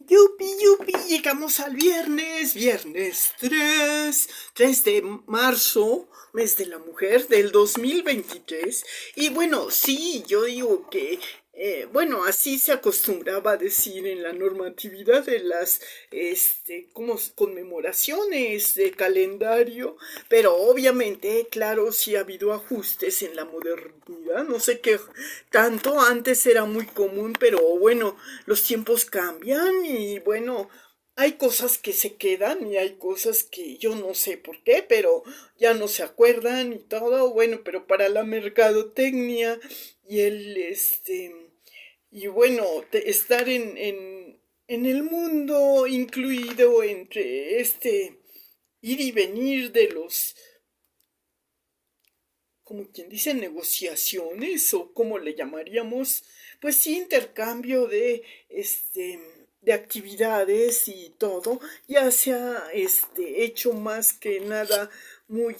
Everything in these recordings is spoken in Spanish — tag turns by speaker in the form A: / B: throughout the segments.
A: Yupi, yupi, llegamos al viernes 3 de marzo, mes de la mujer del 2023. Y bueno, sí, yo digo que, así se acostumbraba a decir en la normatividad de las, como conmemoraciones de calendario, pero obviamente, claro, sí ha habido ajustes en la modernidad, no sé qué tanto, antes era muy común, pero bueno, los tiempos cambian y bueno, hay cosas que se quedan y hay cosas que yo no sé por qué, pero ya no se acuerdan y todo, bueno, pero para la mercadotecnia y y bueno, estar en el mundo incluido entre ir y venir de los, como quien dice, negociaciones o como le llamaríamos, pues sí, intercambio de actividades y todo, ya se ha hecho más que nada muy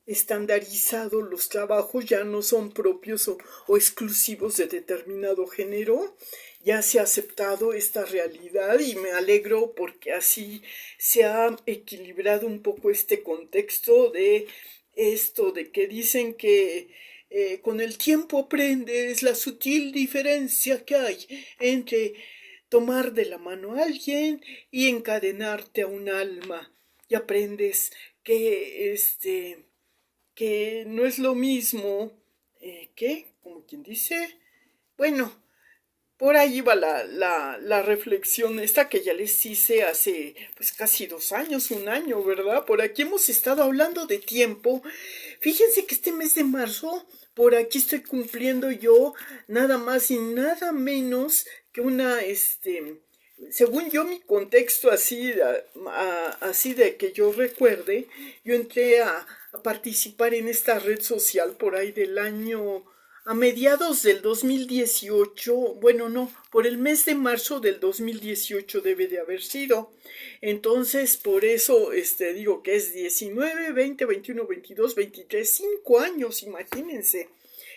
A: estandarizado. Los trabajos ya no son propios o exclusivos de determinado género. Ya se ha aceptado esta realidad y me alegro porque así se ha equilibrado un poco este contexto de esto de que dicen que con el tiempo aprendes la sutil diferencia que hay entre tomar de la mano a alguien y encadenarte a un alma, y aprendes que que no es lo mismo que, como quien dice, bueno, por ahí va la reflexión esta que ya les hice hace pues casi 2 años, un año, ¿verdad? Por aquí hemos estado hablando de tiempo. Fíjense que este mes de marzo, por aquí estoy cumpliendo yo nada más y nada menos que según yo mi contexto así, así de que yo recuerde, yo entré a participar en esta red social por ahí del año a mediados del 2018, bueno, no, por el mes de marzo del 2018 debe de haber sido. Entonces, por eso digo que es 19, 20, 21, 22, 23, 5 años, imagínense.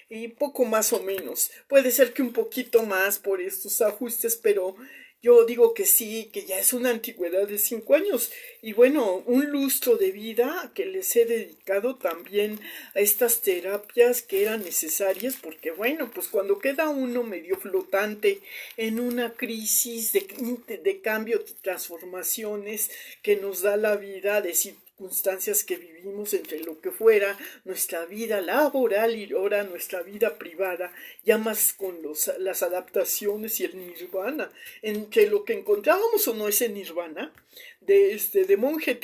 A: Y poco más o menos. Puede ser que un poquito más por estos ajustes, pero yo digo que sí, que ya es una antigüedad de 5 años. Y bueno, un lustro de vida que les he dedicado también a estas terapias que eran necesarias, porque bueno, pues cuando queda uno medio flotante en una crisis de cambio, de transformaciones que nos da la vida, de circunstancias que vivimos entre lo que fuera nuestra vida laboral y ahora nuestra vida privada, ya más con las adaptaciones y el nirvana, entre lo que encontrábamos o no ese nirvana, de monja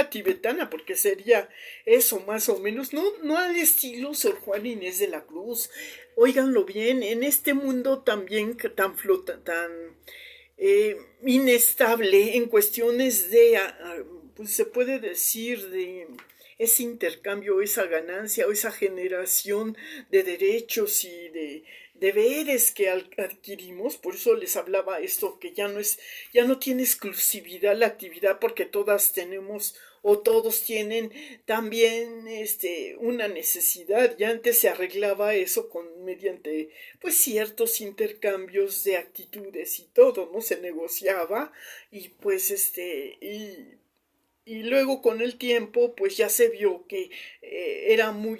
A: tibetana, porque sería eso más o menos, no al estilo Sor Juana Inés de la Cruz. Óiganlo bien, en este mundo también tan inestable en cuestiones de, pues se puede decir, de ese intercambio, esa ganancia o esa generación de derechos y de deberes que adquirimos. Por eso les hablaba esto, que ya no tiene exclusividad la actividad, porque todas tenemos o todos tienen también una necesidad. Ya antes se arreglaba eso mediante pues ciertos intercambios de actitudes y todo, ¿no? Se negociaba y pues y luego con el tiempo pues ya se vio que era muy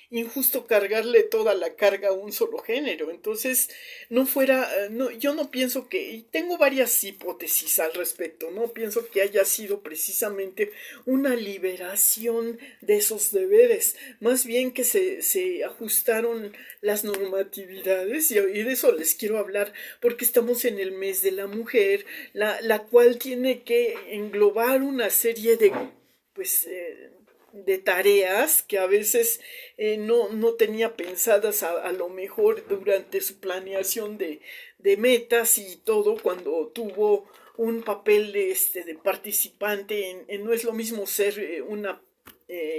A: injusto cargarle toda la carga a un solo género. Entonces no fuera, no, yo no pienso que, y tengo varias hipótesis al respecto, no pienso que haya sido precisamente una liberación de esos deberes, más bien que se ajustaron las normatividades, y de eso les quiero hablar porque estamos en el mes de la mujer, la cual tiene que englobar una serie de pues de tareas que a veces no tenía pensadas a lo mejor durante su planeación de metas y todo, cuando tuvo un papel de participante no es lo mismo ser una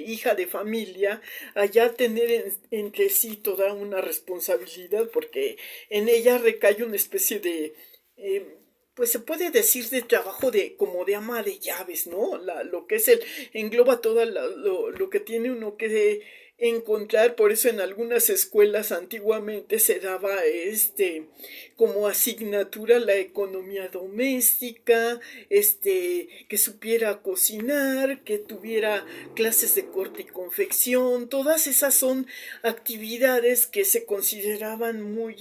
A: hija de familia, allá tener entre sí toda una responsabilidad, porque en ella recae una especie de pues se puede decir de trabajo de como de ama de llaves, ¿no? Lo que es engloba todo lo que tiene uno que encontrar, por eso en algunas escuelas antiguamente se daba como asignatura la economía doméstica, que supiera cocinar, que tuviera clases de corte y confección. Todas esas son actividades que se consideraban muy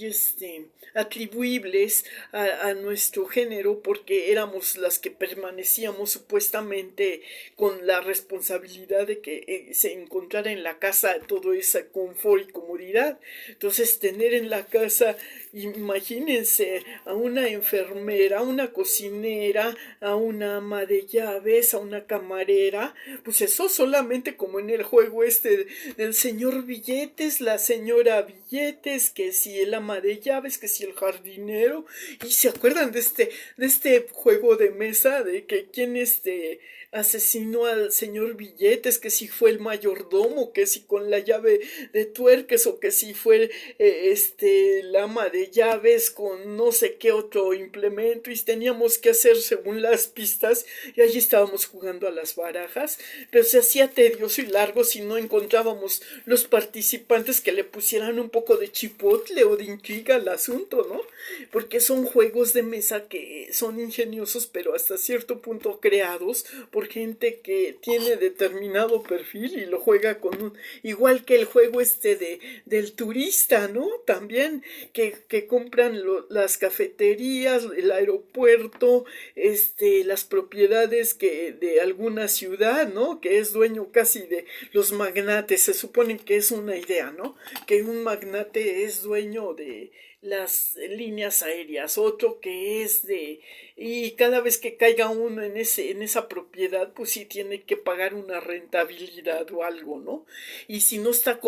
A: atribuibles a nuestro género, porque éramos las que permanecíamos supuestamente con la responsabilidad de que se encontrara en la casa todo ese confort y comodidad. Entonces, tener en la casa, imagínense, a una enfermera, a una cocinera, a una ama de llaves, a una camarera, pues eso solamente como en el juego del señor Billetes, la señora Billetes, que si el ama de llaves, que si el jardinero. Y se acuerdan de este juego de mesa, de que quién asesinó al señor Billetes, que si fue el mayordomo, que si con la llave de tuerques, o que si fue la ama de llaves con no sé qué otro implemento, y teníamos que hacer según las pistas, y allí estábamos jugando a las barajas, pero se hacía tedioso y largo si no encontrábamos los participantes que le pusieran un poco de chipotle o de intriga al asunto, ¿no? Porque son juegos de mesa que son ingeniosos, pero hasta cierto punto creados por gente que tiene determinado perfil y lo juega igual que el juego del turista, ¿no? También que compran las cafeterías, el aeropuerto, las propiedades de alguna ciudad, ¿no? Que es dueño casi de los magnates. Se supone que es una idea, ¿no? Que un magnate es dueño de las líneas aéreas, otro que y cada vez que caiga uno en esa propiedad, pues sí tiene que pagar una rentabilidad o algo, ¿no? Y si no está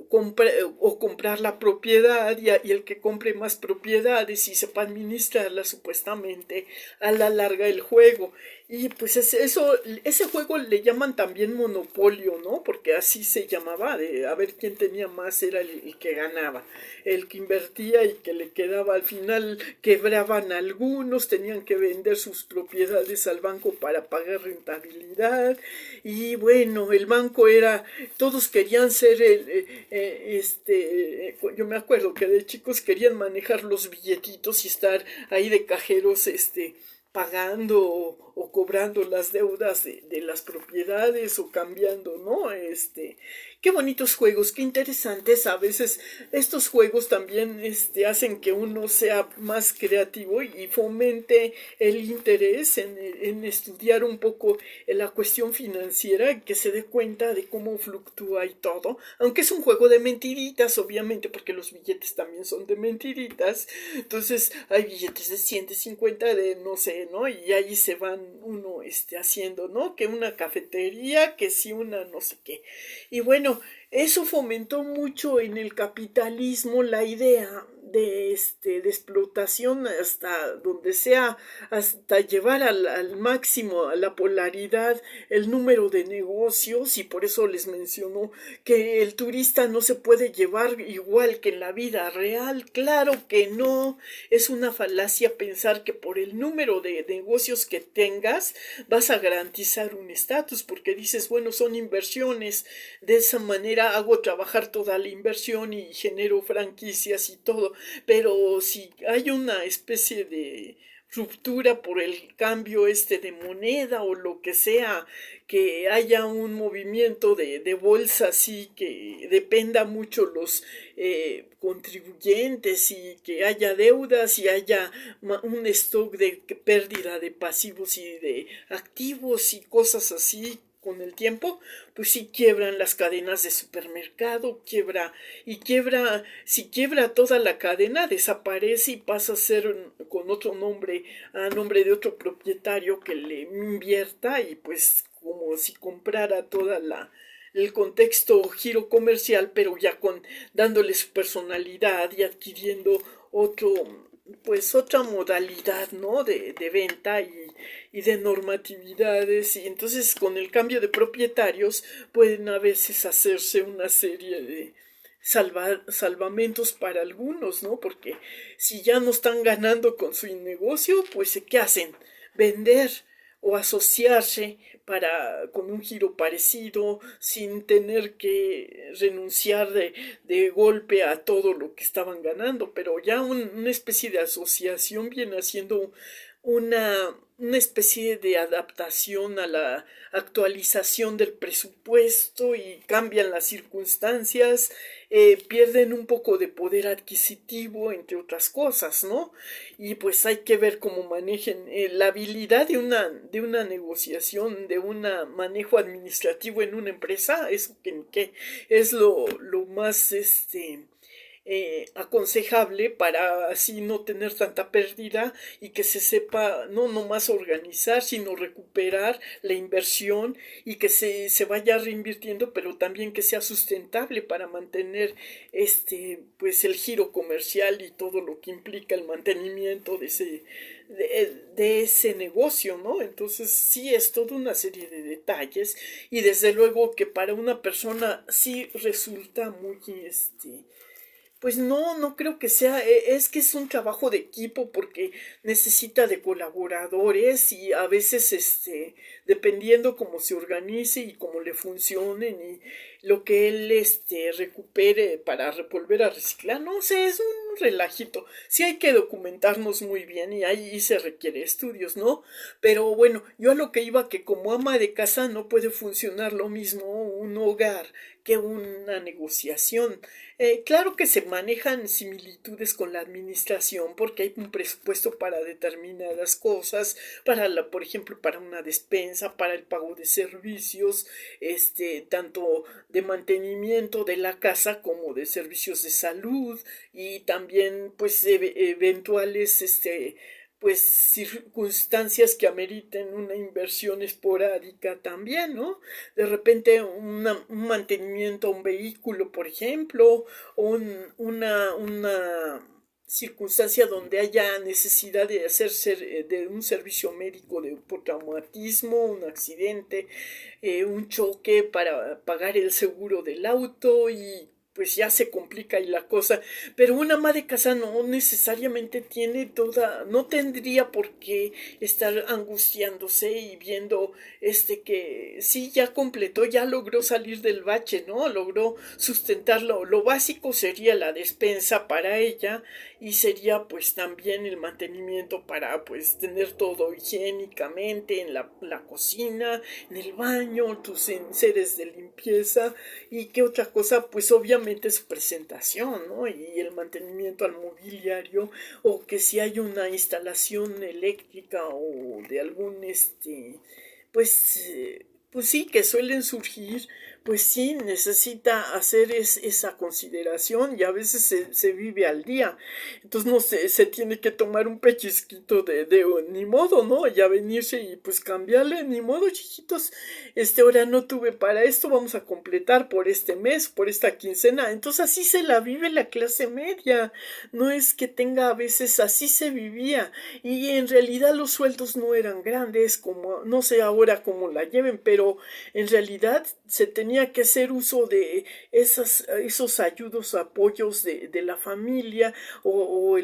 A: comprar la propiedad, y el que compre más propiedades y sepa administrarla, supuestamente a la larga el juego. Y pues ese juego le llaman también monopolio, ¿no? Porque así se llamaba, de a ver quién tenía más era el que ganaba, el que invertía y que le quedaba. Al final quebraban algunos, tenían que vender sus propiedades al banco para pagar rentabilidad. Y bueno, el banco todos querían ser yo me acuerdo que de chicos querían manejar los billetitos y estar ahí de cajeros, pagando o cobrando las deudas de las propiedades, o cambiando, ¿no? Qué bonitos juegos, qué interesantes. A veces estos juegos también hacen que uno sea más creativo y fomente el interés en estudiar un poco la cuestión financiera, que se dé cuenta de cómo fluctúa y todo, aunque es un juego de mentiritas, obviamente, porque los billetes también son de mentiritas. Entonces hay billetes de 100, de 50, de no sé, ¿no? Y ahí se van uno haciendo, ¿no? Que una cafetería, que sí una no sé qué. Y bueno, eso fomentó mucho en el capitalismo la idea de explotación hasta donde sea, hasta llevar al máximo, a la polaridad, el número de negocios. Y por eso les menciono que el turista no se puede llevar igual que en la vida real. Claro que no, es una falacia pensar que por el número de negocios que tengas vas a garantizar un estatus, porque dices, bueno, son inversiones, de esa manera hago trabajar toda la inversión y genero franquicias y todo. Pero si hay una especie de ruptura por el cambio de moneda o lo que sea, que haya un movimiento de bolsa así, que dependa mucho los contribuyentes, y que haya deudas y haya un stock de pérdida de pasivos y de activos y cosas así con el tiempo, pues sí quiebran las cadenas de supermercado, si quiebra toda la cadena, desaparece y pasa a ser con otro nombre, a nombre de otro propietario que le invierta, y pues como si comprara el contexto giro comercial, pero ya dándole su personalidad y adquiriendo otra modalidad, ¿no? De venta y de normatividades. Y entonces, con el cambio de propietarios, pueden a veces hacerse una serie de salvamentos para algunos, ¿no? Porque si ya no están ganando con su negocio, pues ¿qué hacen? Vender, o asociarse con un giro parecido sin tener que renunciar de golpe a todo lo que estaban ganando, pero ya una especie de asociación viene haciendo una especie de adaptación a la actualización del presupuesto y cambian las circunstancias, pierden un poco de poder adquisitivo, entre otras cosas, ¿no? Y pues hay que ver cómo manejen la habilidad de una negociación, de un manejo administrativo en una empresa, eso que es lo más, aconsejable para así no tener tanta pérdida y que se sepa no nomás organizar, sino recuperar la inversión y que se vaya reinvirtiendo, pero también que sea sustentable para mantener pues el giro comercial y todo lo que implica el mantenimiento de ese negocio, ¿no? Entonces sí es toda una serie de detalles y desde luego que para una persona sí resulta muy pues no, no creo que sea, es que es un trabajo de equipo porque necesita de colaboradores y a veces, dependiendo cómo se organice y cómo le funcionen y lo que él, recupere para volver a reciclar, no sé, es un relajito. Sí hay que documentarnos muy bien y ahí se requiere estudios, ¿no? Pero bueno, yo a lo que iba que como ama de casa no puede funcionar lo mismo un hogar que una negociación. Claro que se manejan similitudes con la administración porque hay un presupuesto para determinadas cosas, por ejemplo, para una despensa, para el pago de servicios, tanto de mantenimiento de la casa como de servicios de salud y también pues eventuales pues circunstancias que ameriten una inversión esporádica también, ¿no? De repente un mantenimiento a un vehículo, por ejemplo, o una circunstancia donde haya necesidad de hacerse de un servicio médico por traumatismo, un accidente, un choque para pagar el seguro del auto y pues ya se complica y la cosa, pero una ama de casa no necesariamente tiene no tendría por qué estar angustiándose y viendo que sí ya completó, ya logró salir del bache, ¿no? Logró sustentarlo. Lo básico sería la despensa para ella y sería pues también el mantenimiento para pues tener todo higiénicamente en la cocina, en el baño, tus enseres de limpieza y qué otra cosa, pues obviamente su presentación, ¿no? Y el mantenimiento al mobiliario o que si hay una instalación eléctrica o de algún pues pues sí que suelen surgir, pues sí necesita hacer esa consideración y a veces se vive al día. Entonces no se tiene que tomar un pellizquito de ni modo, ¿no? Ya venirse y pues cambiarle, ni modo, chiquitos, ahora no tuve para esto, vamos a completar por este mes, por esta quincena. Entonces así se la vive la clase media. No es que tenga a veces así se vivía y en realidad los sueldos no eran grandes como no sé ahora cómo la lleven, pero en realidad se tenía que hacer uso de esos ayudos, apoyos de la familia o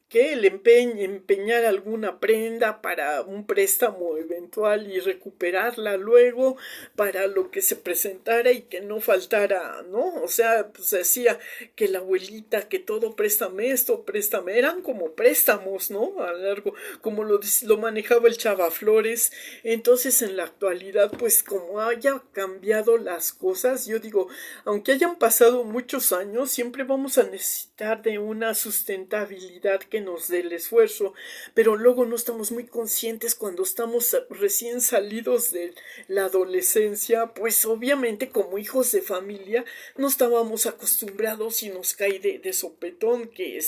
A: que el empeñar alguna prenda para un préstamo eventual y recuperarla luego para lo que se presentara y que no faltara, ¿no? O sea, pues decía que la abuelita, que todo préstame esto, préstame, eran como préstamos, ¿no? A largo, como lo manejaba el Chava Flores. Entonces, en la actualidad, pues como haya cambiado las cosas, yo digo, aunque hayan pasado muchos años, siempre vamos a necesitar de una sustentabilidad que nos dé el esfuerzo, pero luego no estamos muy conscientes cuando estamos recién salidos de la adolescencia, pues obviamente como hijos de familia no estábamos acostumbrados y nos cae de sopetón que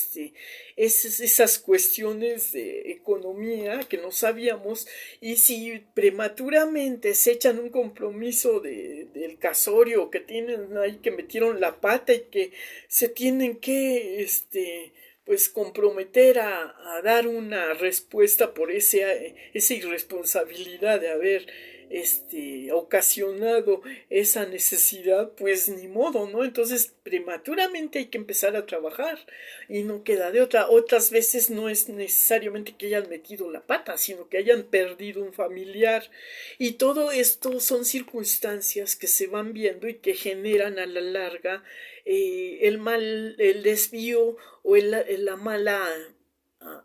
A: esas cuestiones de economía que no sabíamos y si prematuramente se echan un compromiso del casorio que tienen ahí que metieron la pata y que se tienen que pues comprometer a dar una respuesta por esa irresponsabilidad de haber ocasionado esa necesidad, pues ni modo, ¿no? Entonces prematuramente hay que empezar a trabajar y no queda de otra. Otras veces no es necesariamente que hayan metido la pata, sino que hayan perdido un familiar, y todo esto son circunstancias que se van viendo y que generan a la larga el desvío o la mala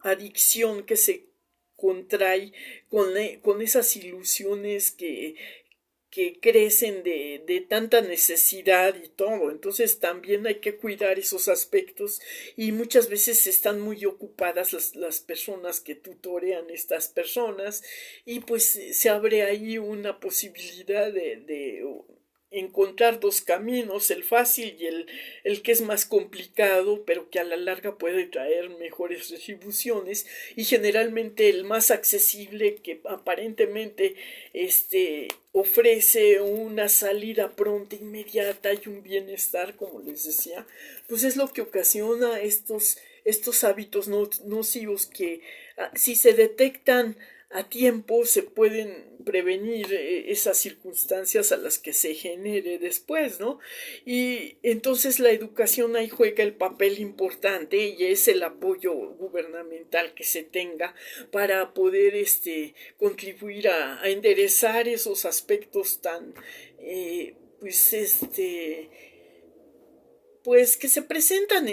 A: adicción que se contrae con esas ilusiones que crecen de tanta necesidad y todo. Entonces también hay que cuidar esos aspectos, y muchas veces están muy ocupadas las personas que tutorean estas personas, y pues se abre ahí una posibilidad de encontrar dos caminos, el fácil y el que es más complicado, pero que a la larga puede traer mejores retribuciones, y generalmente el más accesible, que aparentemente ofrece una salida pronta, inmediata y un bienestar, como les decía, pues es lo que ocasiona estos hábitos nocivos que, si se detectan a tiempo, se pueden prevenir esas circunstancias a las que se genere después, ¿no? Y entonces la educación ahí juega el papel importante, y es el apoyo gubernamental que se tenga para poder contribuir a enderezar esos aspectos tan pues pues que se presentan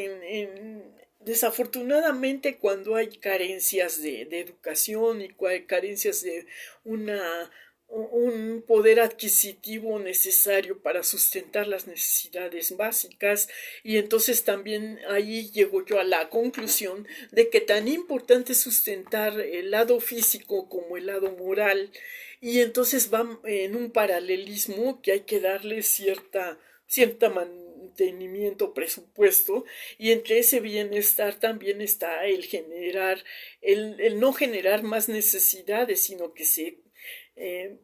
A: desafortunadamente cuando hay carencias de educación, y carencias de una un poder adquisitivo necesario para sustentar las necesidades básicas. Y entonces también ahí llego yo a la conclusión de que tan importante es sustentar el lado físico como el lado moral, y entonces va en un paralelismo que hay que darle cierta mantenimiento, presupuesto, y entre ese bienestar también está el no generar más necesidades, sino que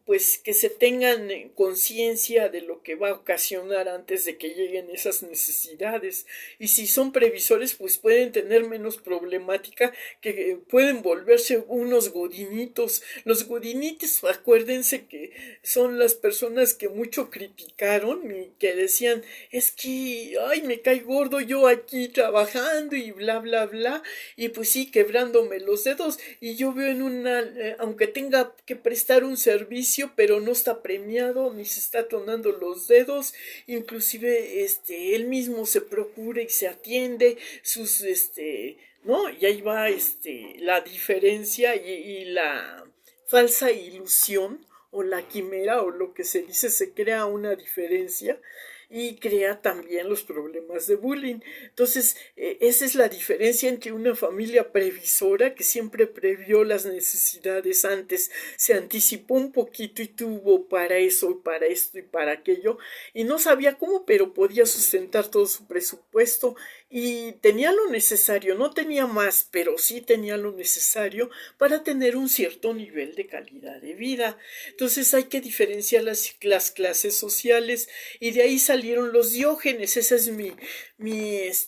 A: pues que se tengan conciencia de lo que va a ocasionar antes de que lleguen esas necesidades, y si son previsores pues pueden tener menos problemática, que pueden volverse unos godinitos. Los godinitos, acuérdense que son las personas que mucho criticaron y que decían, es que ay, me cae gordo yo aquí trabajando y bla bla bla, y pues sí, quebrándome los dedos, y yo veo aunque tenga que prestar un servicio, pero no está premiado ni se está tronando los dedos, inclusive él mismo se procura y se atiende sus ¿no? Y ahí va la diferencia y la falsa ilusión o la quimera, o lo que se dice, se crea una diferencia y crea también los problemas de bullying. Entonces, esa es la diferencia entre una familia previsora, que siempre previó las necesidades antes, se anticipó un poquito y tuvo para eso, para esto y para aquello, y no sabía cómo, pero podía sustentar todo su presupuesto y tenía lo necesario, no tenía más, pero sí tenía lo necesario para tener un cierto nivel de calidad de vida. Entonces hay que diferenciar las clases sociales, y de ahí salieron los diógenes. Esa es mi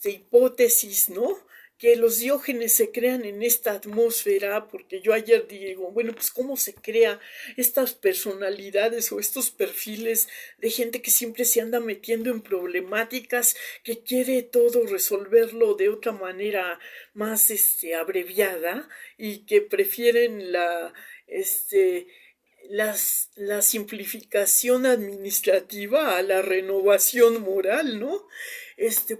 A: hipótesis, ¿no? Que los diógenes se crean en esta atmósfera, porque yo ayer digo, bueno, pues cómo se crea estas personalidades o estos perfiles de gente que siempre se anda metiendo en problemáticas, que quiere todo resolverlo de otra manera más abreviada, y que prefieren la simplificación administrativa a la renovación moral, ¿no?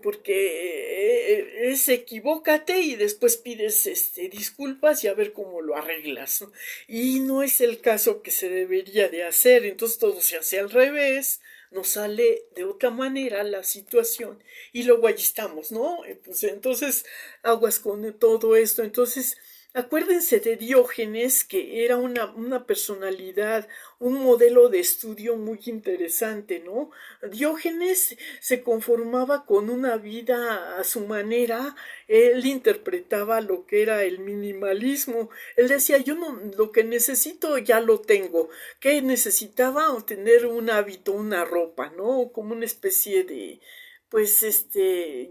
A: Porque equivócate y después pides disculpas y a ver cómo lo arreglas, ¿no? Y no es el caso que se debería de hacer. Entonces todo se hace al revés, nos sale de otra manera la situación, y luego allí estamos, ¿no? Pues entonces aguas con todo esto. Entonces acuérdense de Diógenes, que era una personalidad, un modelo de estudio muy interesante, ¿no? Diógenes se conformaba con una vida a su manera. Él interpretaba lo que era el minimalismo. Él decía, yo no, lo que necesito ya lo tengo. ¿Qué necesitaba? Tener un hábito, una ropa, ¿no? Como una especie de pues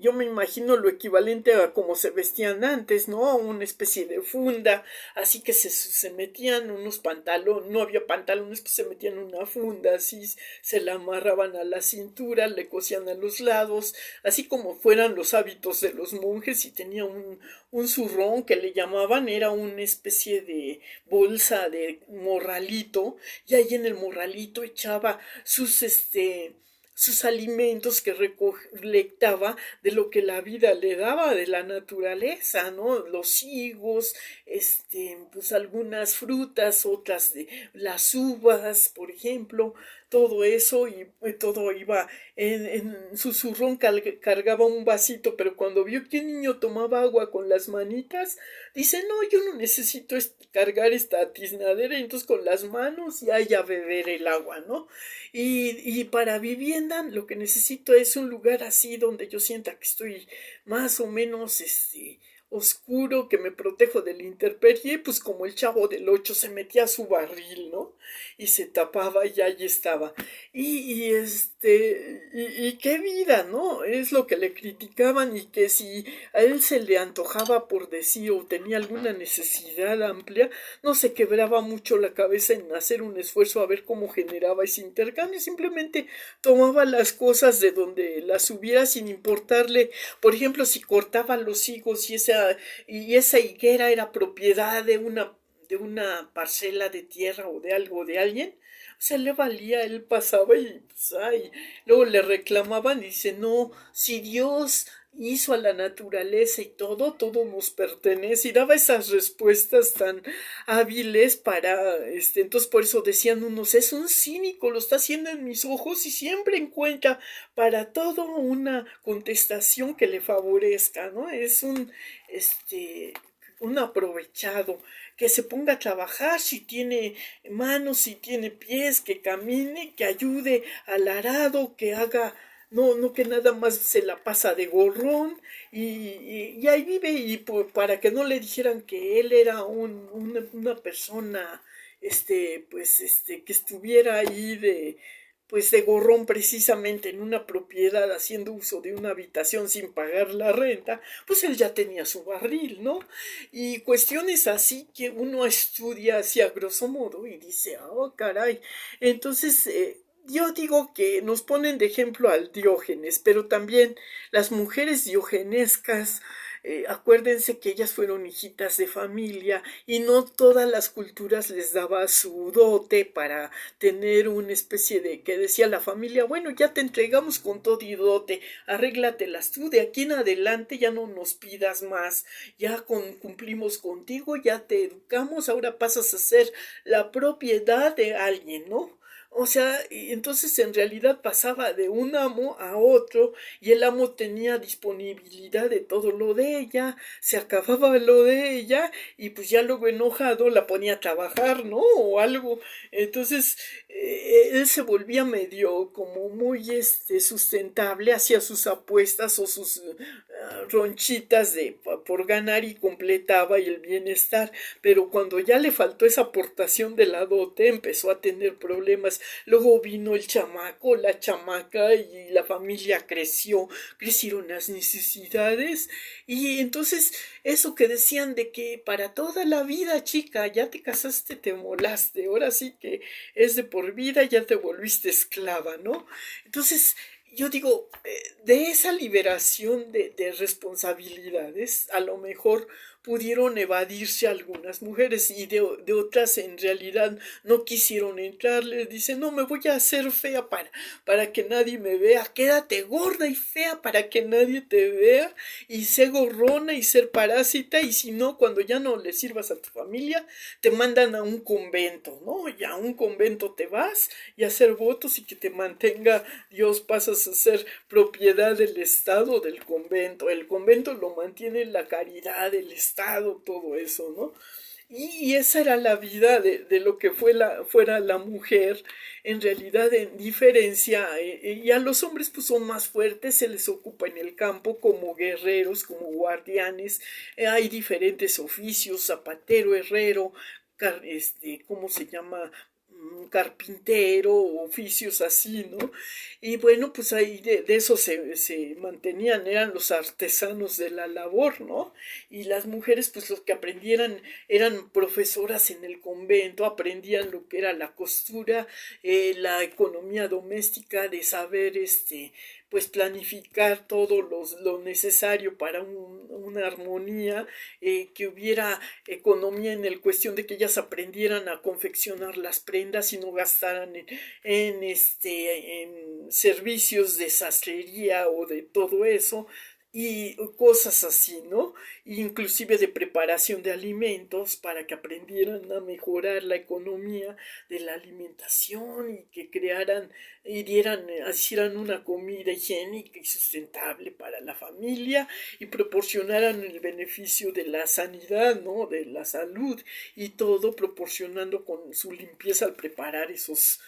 A: yo me imagino lo equivalente a como se vestían antes, ¿no? Una especie de funda, así que se metían unos pantalones, no había pantalones, pues se metían una funda, así se la amarraban a la cintura, le cosían a los lados, así como fueran los hábitos de los monjes, y tenía un zurrón que le llamaban, era una especie de bolsa de morralito, y ahí en el morralito echaba sus alimentos que recolectaba de lo que la vida le daba de la naturaleza, ¿no? Los higos, pues algunas frutas, otras de las uvas, por ejemplo, todo eso y todo iba en su zurrón, cargaba un vasito, pero cuando vio que un niño tomaba agua con las manitas, dice, no, yo no necesito cargar esta tiznadera, y entonces con las manos ya beber el agua, ¿no? Y para vivienda lo que necesito es un lugar así donde yo sienta que estoy más o menos oscuro, que me protejo de la intemperie, pues como el Chavo del Ocho se metía a su barril, ¿no? Y se tapaba y ahí estaba. Y qué vida, ¿no? Es lo que le criticaban, y que si a él se le antojaba por decir o tenía alguna necesidad amplia, no se quebraba mucho la cabeza en hacer un esfuerzo a ver cómo generaba ese intercambio, simplemente tomaba las cosas de donde las hubiera sin importarle, por ejemplo, si cortaba los higos y esa higuera era propiedad de una parcela de tierra o de algo de alguien, o sea, le valía, él pasaba y pues, ay, luego le reclamaban y dice, no, si Dios hizo a la naturaleza y todo nos pertenece, y daba esas respuestas tan hábiles para, entonces por eso decían unos, es un cínico, lo está haciendo en mis ojos, y siempre encuentra para todo una contestación que le favorezca, ¿no? Es un aprovechado, que se ponga a trabajar, si tiene manos, si tiene pies, que camine, que ayude al arado, que haga, no que nada más se la pasa de gorrón, y ahí vive, y para que no le dijeran que él era una persona, que estuviera ahí pues de gorrón, precisamente en una propiedad haciendo uso de una habitación sin pagar la renta, pues él ya tenía su barril, ¿no? Y cuestiones así que uno estudia así a grosso modo y dice, oh caray, entonces yo digo que nos ponen de ejemplo al Diógenes, pero también las mujeres diogenescas, acuérdense que ellas fueron hijitas de familia, y no todas las culturas les daba su dote para tener una especie de, que decía la familia, bueno, ya te entregamos con todo y dote, arréglatelas tú, de aquí en adelante ya no nos pidas más, ya cumplimos contigo, ya te educamos, ahora pasas a ser la propiedad de alguien, ¿no? O sea, y entonces en realidad pasaba de un amo a otro, y el amo tenía disponibilidad de todo lo de ella, se acababa lo de ella, y pues ya luego enojado la ponía a trabajar, ¿no? O algo. Entonces él se volvía medio como muy sustentable, hacía sus apuestas o sus ronchitas por ganar, y completaba y el bienestar, pero cuando ya le faltó esa aportación de la dote empezó a tener problemas. Luego vino el chamaco, la chamaca, y la familia crecieron las necesidades, y entonces eso que decían de que para toda la vida, chica, ya te casaste, te molaste, ahora sí que es de por vida, ya te volviste esclava, ¿no? Entonces yo digo, de esa liberación de responsabilidades, a lo mejor pudieron evadirse algunas mujeres, y de otras en realidad no quisieron entrar, les dicen, no, me voy a hacer fea para que nadie me vea, quédate gorda y fea para que nadie te vea, y sé gorrona y ser parásita, y si no, cuando ya no le sirvas a tu familia, te mandan a un convento, ¿no? Ya a un convento te vas, y a hacer votos, y que te mantenga Dios, pasas a ser propiedad del Estado, del convento. El convento lo mantiene la caridad, el Estado, todo eso, ¿no? Y esa era la vida de lo que fuera la mujer, en realidad, en diferencia, y a los hombres pues son más fuertes, se les ocupa en el campo como guerreros, como guardianes, hay diferentes oficios, zapatero, herrero, ¿cómo se llama? carpintero, oficios así, ¿no? Y bueno, pues ahí de eso se mantenían, eran los artesanos de la labor, ¿no? Y las mujeres, pues los que aprendieran, eran profesoras en el convento, aprendían lo que era la costura, la economía doméstica, de saber, pues planificar todo lo necesario para una armonía, que hubiera economía en el cuestión de que ellas aprendieran a confeccionar las prendas y no gastaran en servicios de sastrería o de todo eso y cosas así, ¿no? Inclusive de preparación de alimentos para que aprendieran a mejorar la economía de la alimentación y que crearan y hicieran una comida higiénica y sustentable para la familia y proporcionaran el beneficio de la sanidad, ¿no? De la salud y todo proporcionando con su limpieza al preparar esos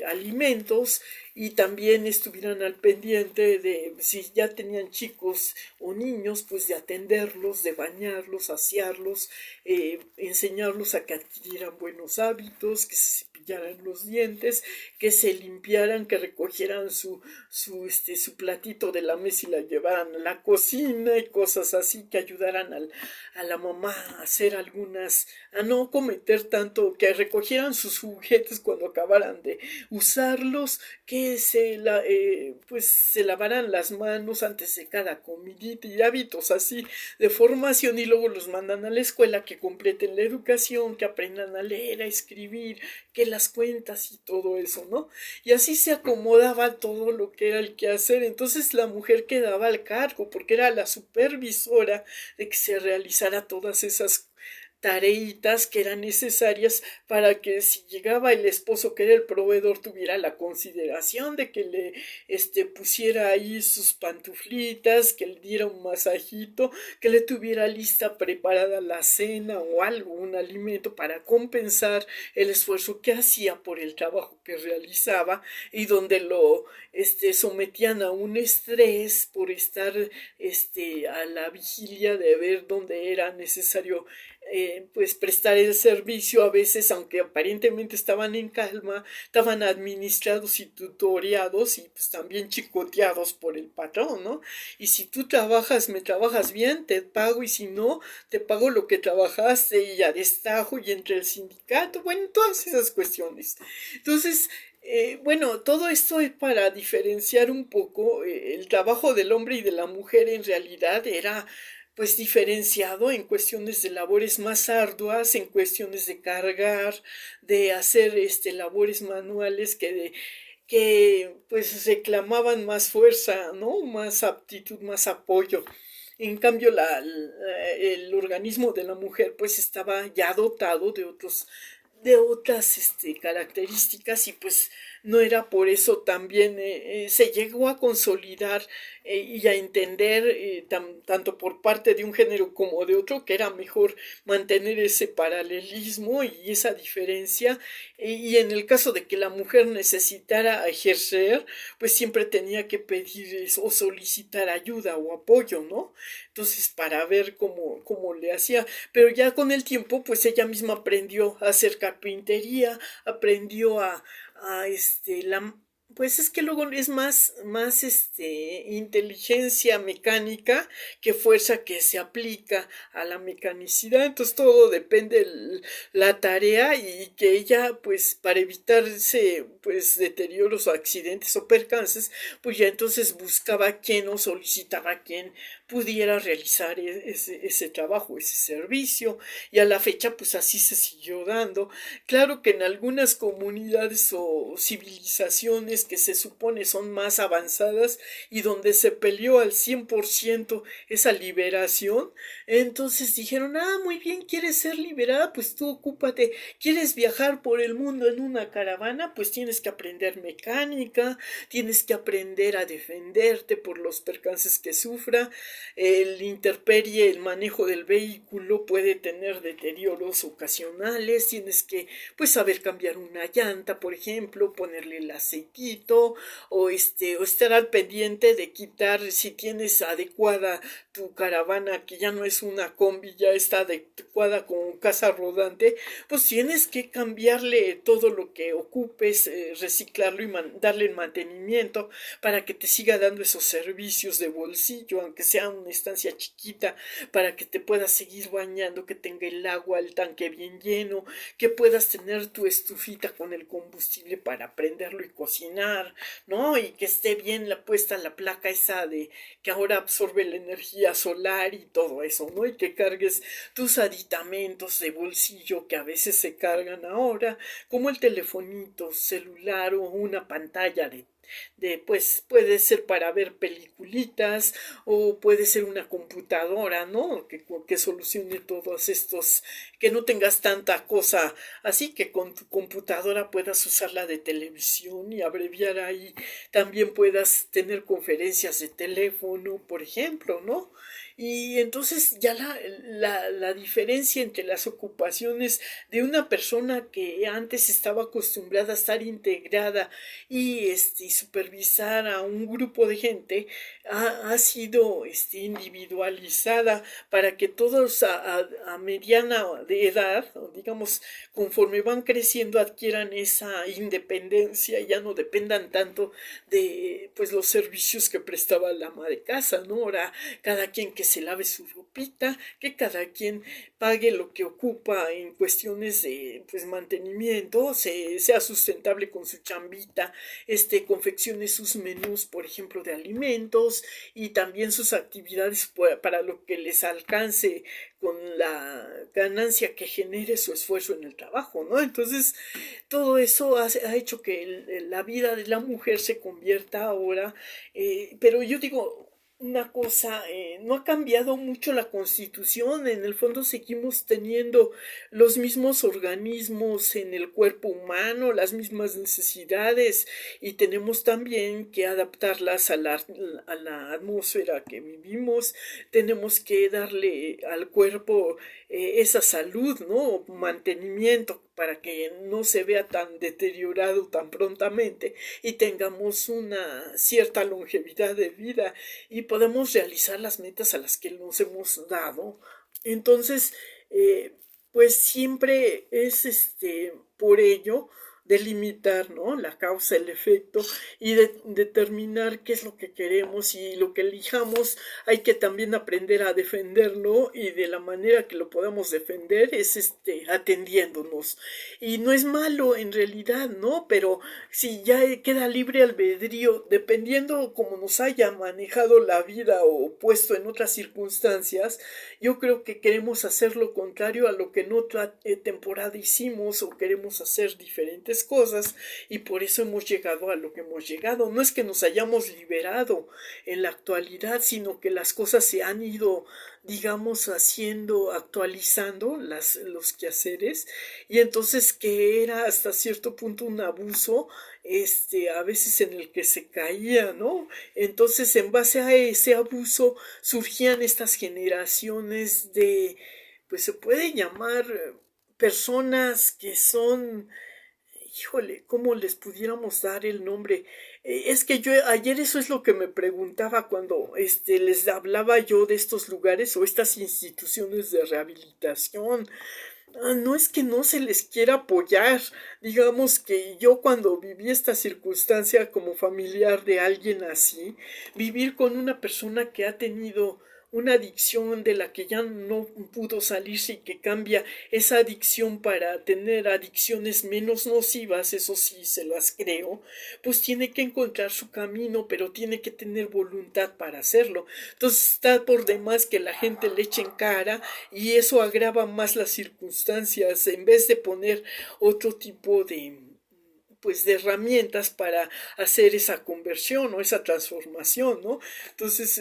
A: alimentos y también estuvieran al pendiente de si ya tenían chicos o niños, pues de atenderlos, de bañarlos, asearlos, enseñarlos a que adquirieran buenos hábitos, que se cepillaran los dientes, que se limpiaran, que recogieran su platito de la mesa y la llevaran a la cocina y cosas así que ayudaran a la mamá a hacer a no cometer tanto, que recogieran sus juguetes cuando acabaran de usarlos, que pues se lavaran las manos antes de cada comidita y hábitos así de formación y luego los mandan a la escuela que completen la educación, que aprendan a leer, a escribir, que las cuentas y todo eso, ¿no? Y así se acomodaba todo lo que era el quehacer. Entonces la mujer quedaba al cargo porque era la supervisora de que se realizara todas esas tareitas que eran necesarias para que si llegaba el esposo que era el proveedor tuviera la consideración de que le pusiera ahí sus pantuflitas, que le diera un masajito, que le tuviera lista preparada la cena o algo, un alimento para compensar el esfuerzo que hacía por el trabajo que realizaba y donde lo sometían a un estrés por estar a la vigilia de ver dónde era necesario pues prestar el servicio. A veces, aunque aparentemente estaban en calma, estaban administrados y tutoreados y pues también chicoteados por el patrón, ¿no? Y si tú me trabajas bien, te pago, y si no, te pago lo que trabajaste y a destajo y entre el sindicato, bueno, todas esas cuestiones. Entonces, bueno, todo esto es para diferenciar un poco el trabajo del hombre y de la mujer. En realidad era pues diferenciado en cuestiones de labores más arduas, en cuestiones de cargar, de hacer labores manuales que pues reclamaban más fuerza, ¿no? Más aptitud, más apoyo. En cambio, el organismo de la mujer pues estaba ya dotado de otras características y pues no era por eso también se llegó a consolidar y a entender tanto por parte de un género como de otro que era mejor mantener ese paralelismo y esa diferencia y en el caso de que la mujer necesitara ejercer pues siempre tenía que pedir o solicitar ayuda o apoyo, ¿no? Entonces para ver cómo le hacía, pero ya con el tiempo pues ella misma aprendió a hacer carpintería, aprendió pues es que luego es más inteligencia mecánica que fuerza que se aplica a la mecanicidad. Entonces todo depende de la tarea y que ella, pues, para evitarse, pues, deterioros o accidentes o percances, pues ya entonces buscaba quién o solicitaba quién pudiera realizar ese trabajo, ese servicio, y a la fecha, pues así se siguió dando. Claro que en algunas comunidades o civilizaciones que se supone son más avanzadas y donde se peleó al 100% esa liberación, entonces dijeron, muy bien, ¿quieres ser liberada? Pues tú ocúpate. ¿Quieres viajar por el mundo en una caravana? Pues tienes que aprender mecánica, tienes que aprender a defenderte por los percances que sufra, el intemperie, el manejo del vehículo puede tener deterioros ocasionales, tienes que pues saber cambiar una llanta, por ejemplo, ponerle el aceitito o estar al pendiente de quitar si tienes adecuada tu caravana, que ya no es una combi, ya está adecuada con casa rodante, pues tienes que cambiarle todo lo que ocupes, reciclarlo y darle el mantenimiento para que te siga dando esos servicios de bolsillo, aunque sea una estancia chiquita, para que te puedas seguir bañando, que tenga el agua, el tanque bien lleno, que puedas tener tu estufita con el combustible para prenderlo y cocinar, ¿no? Y que esté bien la puesta la placa esa de que ahora absorbe la energía solar y todo eso, ¿no? Y que cargues tus aditamentos de bolsillo que a veces se cargan ahora, como el telefonito celular o una pantalla pues puede ser para ver peliculitas o puede ser una computadora, ¿no? Que solucione todos estos, que no tengas tanta cosa, así que con tu computadora puedas usarla de televisión y abreviar ahí, también puedas tener conferencias de teléfono, por ejemplo, ¿no? Y entonces ya la diferencia entre las ocupaciones de una persona que antes estaba acostumbrada a estar integrada y supervisar a un grupo de gente ha sido individualizada para que todos a mediana de edad, digamos, conforme van creciendo adquieran esa independencia y ya no dependan tanto de pues los servicios que prestaba la ama de casa, ¿no? Ahora cada quien que se lave su ropita, que cada quien pague lo que ocupa en cuestiones de pues mantenimiento, sea sustentable con su chambita, confeccione sus menús, por ejemplo, de alimentos y también sus actividades para lo que les alcance con la ganancia que genere su esfuerzo en el trabajo, ¿no? Entonces, todo eso ha hecho que la vida de la mujer se convierta ahora, pero yo digo, una cosa, no ha cambiado mucho la constitución, en el fondo seguimos teniendo los mismos organismos en el cuerpo humano, las mismas necesidades y tenemos también que adaptarlas a la atmósfera que vivimos, tenemos que darle al cuerpo esa salud, ¿no? Mantenimiento para que no se vea tan deteriorado tan prontamente y tengamos una cierta longevidad de vida y podemos realizar las metas a las que nos hemos dado. Entonces, pues siempre es por ello delimitar, ¿no? La causa, el efecto y determinar qué es lo que queremos y lo que elijamos hay que también aprender a defenderlo y de la manera que lo podamos defender es atendiéndonos y no es malo en realidad, ¿no? Pero si ya queda libre albedrío dependiendo cómo nos haya manejado la vida o puesto en otras circunstancias, yo creo que queremos hacer lo contrario a lo que en otra temporada hicimos o queremos hacer diferentes cosas y por eso hemos llegado a lo que hemos llegado. No es que nos hayamos liberado en la actualidad, sino que las cosas se han ido, digamos, haciendo, actualizando los quehaceres y entonces que era hasta cierto punto un abuso a veces en el que se caía, ¿no? Entonces, en base a ese abuso surgían estas generaciones de, pues se puede llamar personas que son, híjole, ¿cómo les pudiéramos dar el nombre? Es que yo ayer eso es lo que me preguntaba cuando les hablaba yo de estos lugares o estas instituciones de rehabilitación. No es que no se les quiera apoyar, digamos que yo cuando viví esta circunstancia como familiar de alguien así, vivir con una persona que ha tenido una adicción de la que ya no pudo salirse y que cambia esa adicción para tener adicciones menos nocivas, eso sí se las creo, pues tiene que encontrar su camino, pero tiene que tener voluntad para hacerlo. Entonces está por demás que la gente le eche en cara y eso agrava más las circunstancias en vez de poner otro tipo de pues de herramientas para hacer esa conversión o esa transformación, ¿no? Entonces,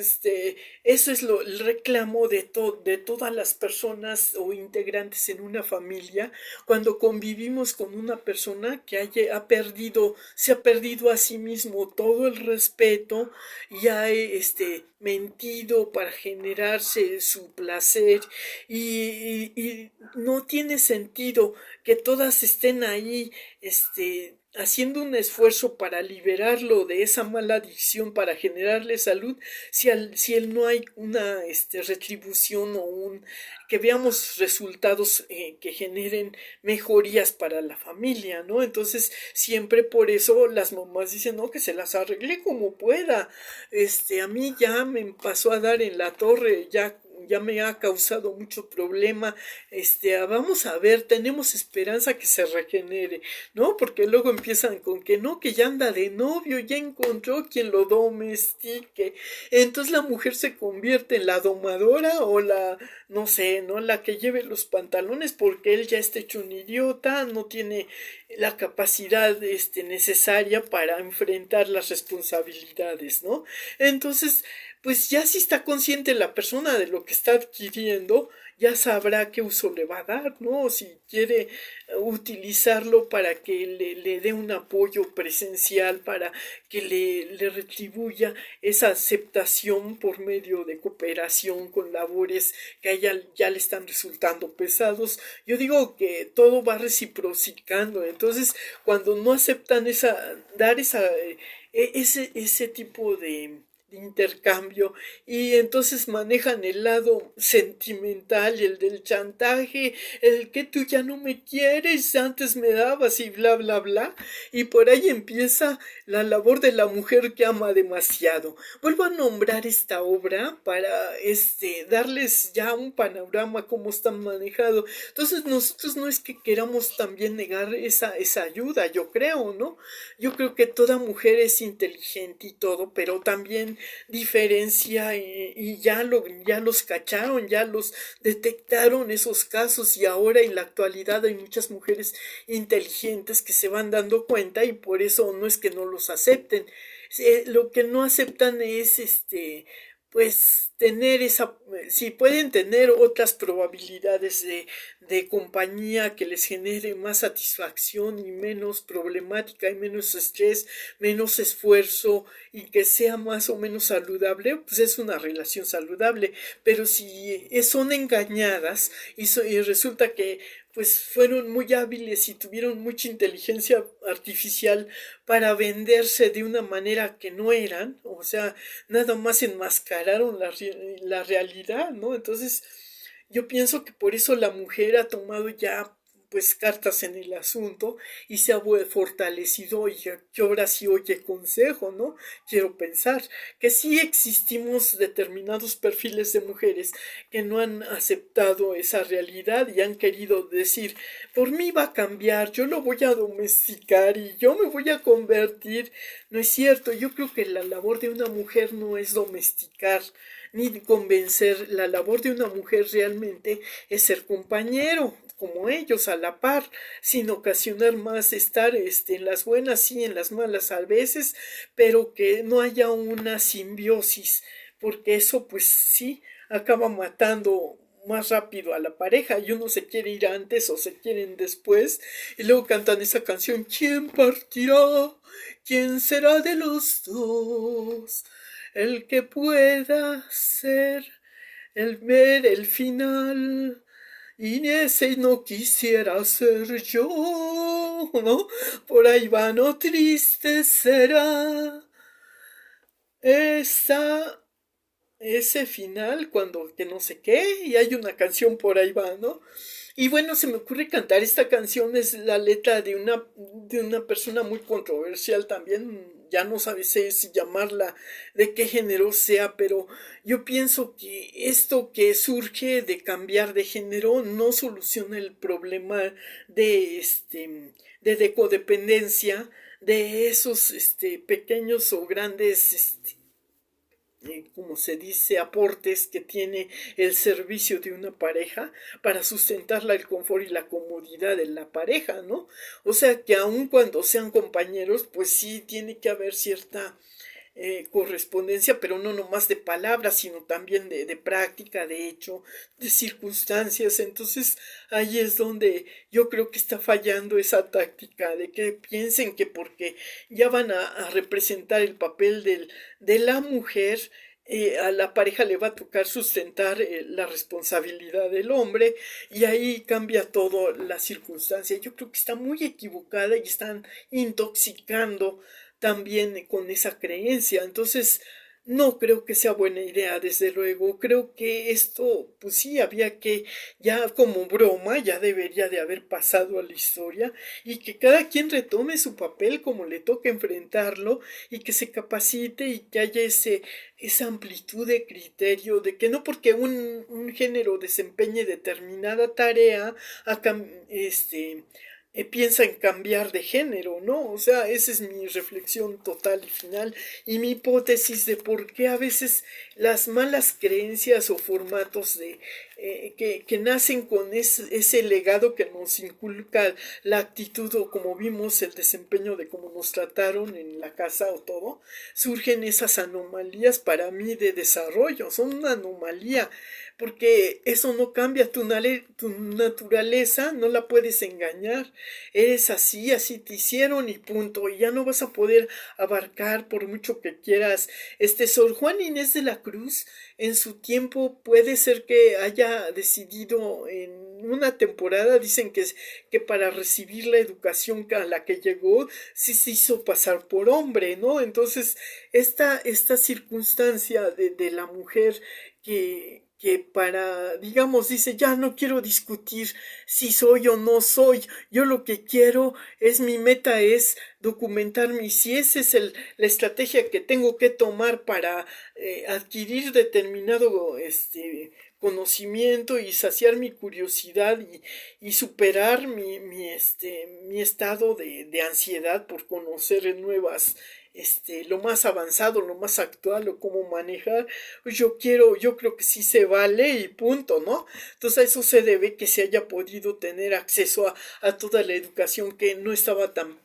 A: eso es el reclamo de todas las personas o integrantes en una familia cuando convivimos con una persona que se ha perdido a sí mismo todo el respeto y ha mentido para generarse su placer y no tiene sentido que todas estén ahí, haciendo un esfuerzo para liberarlo de esa mala adicción, para generarle salud, si él no hay una retribución o que veamos resultados que generen mejorías para la familia, ¿no? Entonces, siempre por eso las mamás dicen, no, que se las arregle como pueda. A mí ya me pasó a dar en la torre, ya me ha causado mucho problema, vamos a ver, tenemos esperanza que se regenere, ¿no? Porque luego empiezan con que no, que ya anda de novio, ya encontró quien lo domestique, entonces la mujer se convierte en la domadora o no sé, ¿no? La que lleve los pantalones porque él ya está hecho un idiota, no tiene la capacidad, necesaria para enfrentar las responsabilidades, ¿no? Entonces, pues ya si está consciente la persona de lo que está adquiriendo, ya sabrá qué uso le va a dar, ¿no? Si quiere utilizarlo para que le dé un apoyo presencial, para que le retribuya esa aceptación por medio de cooperación con labores que a ella ya le están resultando pesados. Yo digo que todo va reciprocando, entonces cuando no aceptan dar ese tipo de intercambio y entonces manejan el lado sentimental y el del chantaje, el que tú ya no me quieres, antes me dabas y bla bla bla, y por ahí empieza la labor de la mujer que ama demasiado. Vuelvo a nombrar esta obra para darles ya un panorama cómo están manejado. Entonces nosotros no es que queramos también negar esa ayuda, yo creo, ¿no? Yo creo que toda mujer es inteligente y todo, pero también diferencia y ya los cacharon, ya los detectaron esos casos y ahora en la actualidad hay muchas mujeres inteligentes que se van dando cuenta y por eso no es que no los acepten. Lo que no aceptan es pues tener si pueden tener otras probabilidades de compañía que les genere más satisfacción y menos problemática y menos estrés, menos esfuerzo y que sea más o menos saludable, pues es una relación saludable. Pero si son engañadas y resulta que pues fueron muy hábiles y tuvieron mucha inteligencia artificial para venderse de una manera que no eran, o sea, nada más enmascararon la realidad, ¿no? Entonces, yo pienso que por eso la mujer ha tomado ya pues cartas en el asunto y se ha fortalecido y que ahora sí oye consejo, ¿no? Quiero pensar que sí existimos determinados perfiles de mujeres que no han aceptado esa realidad y han querido decir, por mí va a cambiar, yo lo voy a domesticar y yo me voy a convertir. No es cierto, yo creo que la labor de una mujer no es domesticar ni convencer, la labor de una mujer realmente es ser compañero, como ellos, a la par, sin ocasionar más, estar en las buenas y en las malas a veces, pero que no haya una simbiosis, porque eso pues sí acaba matando más rápido a la pareja y uno se quiere ir antes o se quieren después y luego cantan esa canción, ¿quién partirá? ¿Quién será de los dos el que pueda ser el ver el final? Y ese no quisiera ser yo, ¿no? Por ahí va, no triste será esa, ese final cuando que no sé qué, y hay una canción por ahí va, ¿no? Y bueno, se me ocurre cantar esta canción, es la letra de una persona muy controversial también, ya no sabe si llamarla de qué género sea, pero yo pienso que esto que surge de cambiar de género no soluciona el problema de de codependencia de esos pequeños o grandes como se dice, aportes que tiene el servicio de una pareja para sustentarla el confort y la comodidad de la pareja, ¿no? O sea que aun cuando sean compañeros, pues sí tiene que haber cierta correspondencia, pero no nomás de palabras, sino también de práctica, de hecho, de circunstancias. Entonces ahí es donde yo creo que está fallando esa táctica de que piensen que porque ya van a representar el papel de la mujer, a la pareja le va a tocar sustentar la responsabilidad del hombre y ahí cambia todo la circunstancia. Yo creo que está muy equivocada y están intoxicando también con esa creencia. Entonces, no creo que sea buena idea, desde luego. Creo que esto, pues sí, había que, ya como broma, ya debería de haber pasado a la historia y que cada quien retome su papel como le toca enfrentarlo y que se capacite y que haya esa amplitud de criterio de que no porque un género desempeñe determinada tarea, piensa en cambiar de género, ¿no? O sea, esa es mi reflexión total y final y mi hipótesis de por qué a veces las malas creencias o formatos que nacen con ese legado que nos inculca la actitud o como vimos el desempeño de cómo nos trataron en la casa o todo, surgen esas anomalías para mí de desarrollo, son una anomalía porque eso no cambia tu naturaleza, no la puedes engañar, eres así, así te hicieron y punto, y ya no vas a poder abarcar por mucho que quieras. Sor Juana Inés de la Cruz en su tiempo puede ser que haya decidido en una temporada, dicen que para recibir la educación a la que llegó, sí se hizo pasar por hombre, ¿no? Entonces, esta circunstancia de la mujer que para, digamos, dice, ya no quiero discutir si soy o no soy, yo lo que quiero es, mi meta es documentarme, y si esa es la estrategia que tengo que tomar para adquirir determinado conocimiento y saciar mi curiosidad y superar mi estado de ansiedad por conocer nuevas lo más avanzado, lo más actual o cómo manejar, pues yo creo que sí se vale y punto, ¿no? Entonces a eso se debe que se haya podido tener acceso a toda la educación que no estaba tan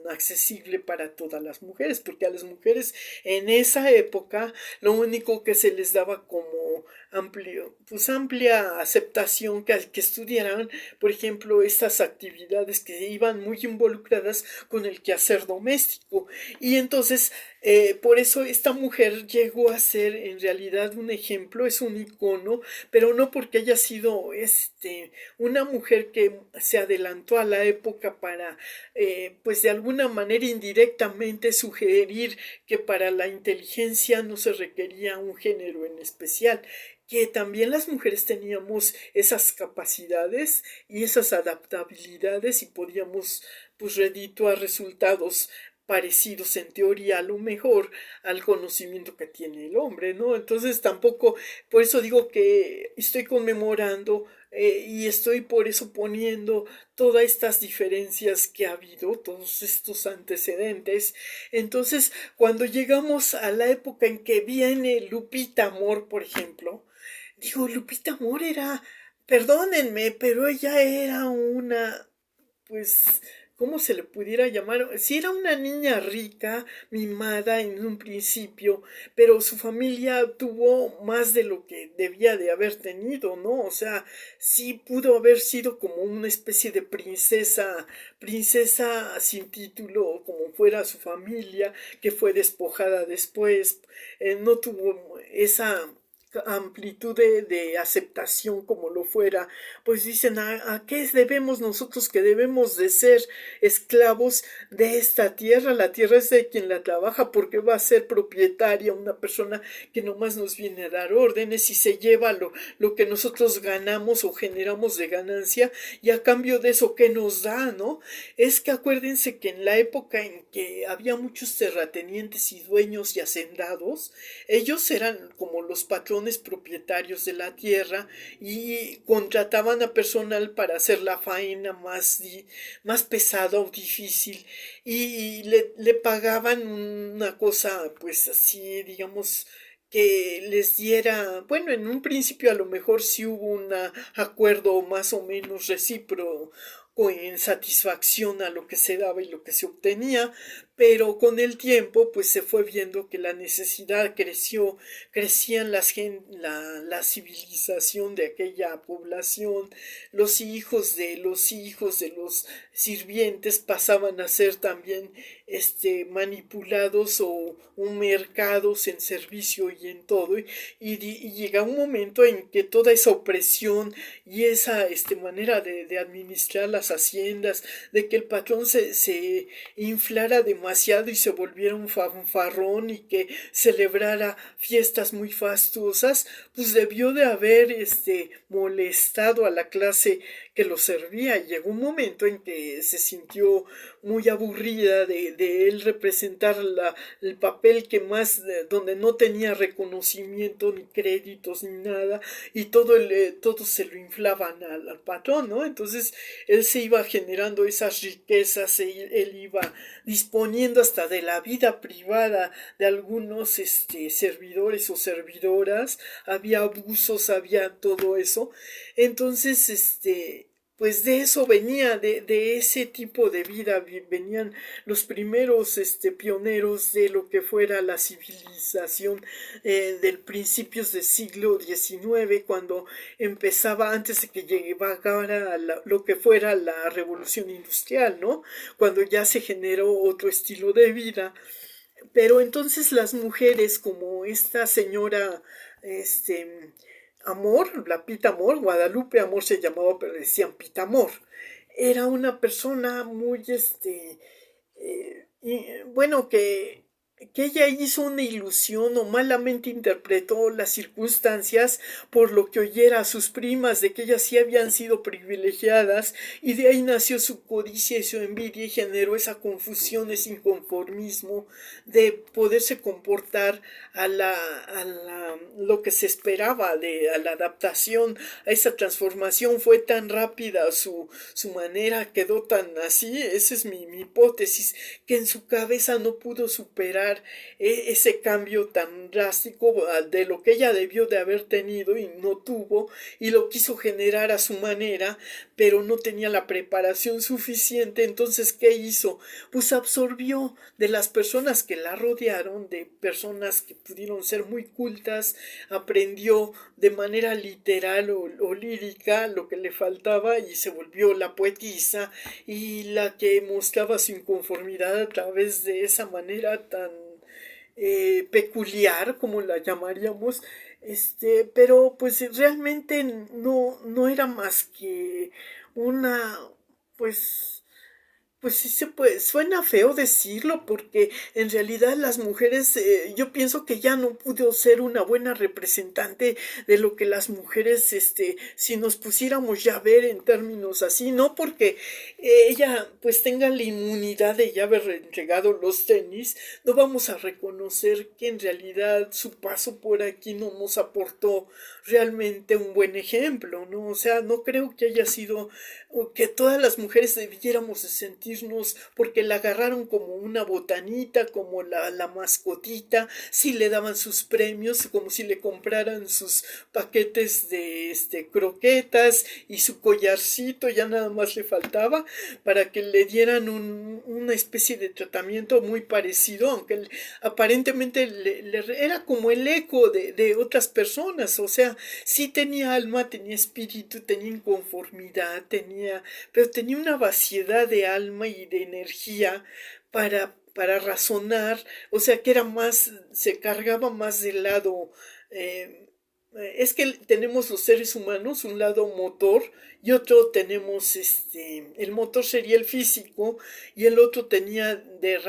A: accesible para todas las mujeres, porque a las mujeres en esa época lo único que se les daba como amplia aceptación que estudiaran, por ejemplo, estas actividades que iban muy involucradas con el quehacer doméstico. Y entonces, por eso esta mujer llegó a ser en realidad un ejemplo, es un icono, pero no porque haya sido una mujer que se adelantó a la época para, pues de alguna manera indirectamente sugerir que para la inteligencia no se requería un género en especial, que también las mujeres teníamos esas capacidades y esas adaptabilidades y podíamos pues redituar resultados parecidos en teoría a lo mejor al conocimiento que tiene el hombre, ¿no? Entonces tampoco, por eso digo que estoy conmemorando y estoy por eso poniendo todas estas diferencias que ha habido, todos estos antecedentes. Entonces, cuando llegamos a la época en que viene Lupita Amor, por ejemplo, digo, Lupita Amor era, perdónenme, pero ella era una, pues, ¿cómo se le pudiera llamar? Sí, era una niña rica, mimada en un principio, pero su familia tuvo más de lo que debía de haber tenido, ¿no? O sea, sí pudo haber sido como una especie de princesa sin título, como fuera su familia, que fue despojada después, no tuvo esa amplitud de aceptación como lo fuera, pues dicen a qué debemos nosotros que debemos de ser esclavos de esta tierra, la tierra es de quien la trabaja, porque va a ser propietaria una persona que nomás nos viene a dar órdenes y se lleva lo que nosotros ganamos o generamos de ganancia y a cambio de eso ¿qué nos da? ¿No? Es que acuérdense que en la época en que había muchos terratenientes y dueños y hacendados, ellos eran como los patrones propietarios de la tierra y contrataban a personal para hacer la faena más pesada o difícil y le pagaban una cosa pues así digamos que les diera, bueno, en un principio a lo mejor sí hubo un acuerdo más o menos recíproco en satisfacción a lo que se daba y lo que se obtenía, pero con el tiempo pues se fue viendo que la necesidad creció, crecían la civilización de aquella población, los hijos de los sirvientes pasaban a ser también manipulados o mercados en servicio y en todo, y llega un momento en que toda esa opresión y esa manera de administrar las haciendas, de que el patrón se inflara demasiado y se volviera un fanfarrón y que celebrara fiestas muy fastuosas, pues debió de haber molestado a la clase que lo servía. Llegó un momento en que se sintió muy aburrida de él representar el papel que más, donde no tenía reconocimiento ni créditos ni nada, y todo se lo inflaban al patrón, ¿no? Entonces él se iba generando esas riquezas, él iba disponiendo hasta de la vida privada de algunos servidores o servidoras, había abusos, había todo eso. Entonces pues de eso venía, de ese tipo de vida venían los primeros pioneros de lo que fuera la civilización del principios del siglo XIX, cuando empezaba, antes de que llegara lo que fuera la revolución industrial, ¿no? Cuando ya se generó otro estilo de vida. Pero entonces las mujeres, como esta señora, Amor, la Pita Amor, Guadalupe Amor se llamaba, pero le decían Pita Amor. Era una persona muy, bueno, que ella hizo una ilusión o malamente interpretó las circunstancias por lo que oyera a sus primas de que ellas sí habían sido privilegiadas, y de ahí nació su codicia y su envidia y generó esa confusión, ese inconformismo de poderse comportar lo que se esperaba a la adaptación, a esa transformación. Fue tan rápida su manera, quedó tan así, esa es mi hipótesis, que en su cabeza no pudo superar ese cambio tan drástico de lo que ella debió de haber tenido y no tuvo, y lo quiso generar a su manera, pero no tenía la preparación suficiente. Entonces, ¿qué hizo? Pues absorbió de las personas que la rodearon, de personas que pudieron ser muy cultas, aprendió de manera literal o lírica lo que le faltaba y se volvió la poetisa y la que mostraba su inconformidad a través de esa manera tan peculiar, como la llamaríamos, pero pues realmente no era más que una, pues pues sí se puede, suena feo decirlo, porque en realidad las mujeres, yo pienso que ya no pudo ser una buena representante de lo que las mujeres, si nos pusiéramos ya a ver en términos así, no porque ella pues tenga la inmunidad de ya haber entregado los tenis, no vamos a reconocer que en realidad su paso por aquí no nos aportó realmente un buen ejemplo, ¿no? O sea, no creo que haya sido, o que todas las mujeres debiéramos de sentirnos, porque la agarraron como una botanita, como la mascotita, si le daban sus premios, como si le compraran sus paquetes de croquetas y su collarcito, ya nada más le faltaba para que le dieran una especie de tratamiento muy parecido, aunque aparentemente era como el eco de otras personas. O sea, sí tenía alma, tenía espíritu, tenía inconformidad, pero tenía una vaciedad de alma y de energía para razonar. O sea, que era más, se cargaba más del lado, es que tenemos los seres humanos un lado motor y otro tenemos el motor sería el físico, y el otro tenía de